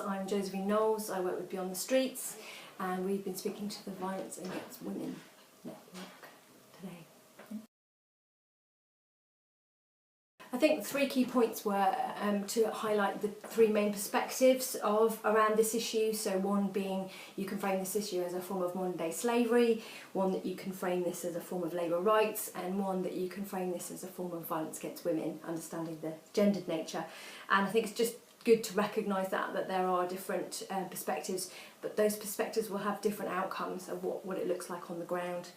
I'm Josephine Knowles. I work with Beyond the Streets, and we've been speaking to the Violence Against Women Network today. I think 3 key points were to highlight the 3 main perspectives around this issue. So one being you can frame this issue as a form of modern day slavery, one that you can frame this as a form of labour rights, and one that you can frame this as a form of violence against women, understanding the gendered nature. And I think it's just good to recognise that there are different perspectives, but those perspectives will have different outcomes of what it looks like on the ground.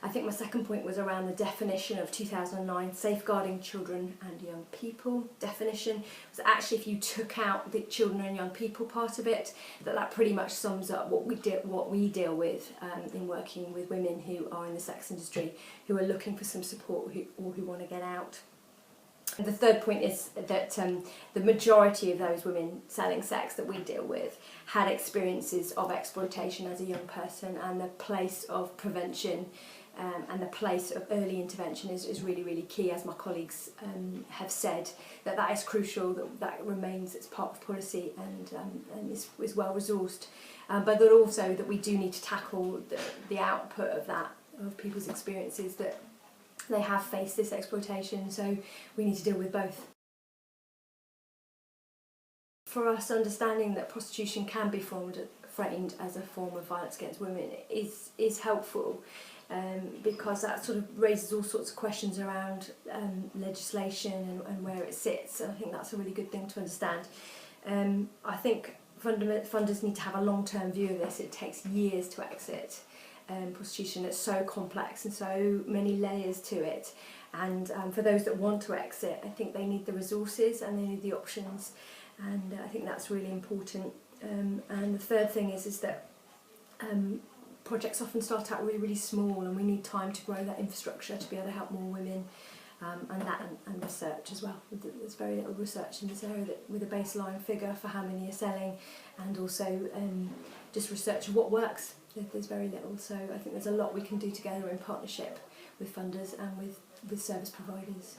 I think my second point was around the definition of 2009 safeguarding children and young people definition. So actually, if you took out the children and young people part of it, that pretty much sums up what we deal with in working with women who are in the sex industry, who are looking for some support or who want to get out. And the third point is that the majority of those women selling sex that we deal with had experiences of exploitation as a young person, and the place of prevention and the place of early intervention is really, really key, as my colleagues have said, that is crucial, that remains as part of policy and is well resourced, but that also that we do need to tackle the output of that, of people's experiences, that they have faced this exploitation, so we need to deal with both. For us, understanding that prostitution can be framed as a form of violence against women is helpful, because that sort of raises all sorts of questions around legislation and where it sits, and I think that's a really good thing to understand. I think funders need to have a long-term view of this. It takes years to exit prostitution. It's so complex and so many layers to it, and for those that want to exit, I think they need the resources and they need the options, and I think that's really important. And the third thing is that projects often start out really, really small, and we need time to grow that infrastructure to be able to help more women, and research as well. There's very little research in this area with a baseline figure for how many are selling, and also just research of what works. There's very little, so I think there's a lot we can do together in partnership with funders and with service providers.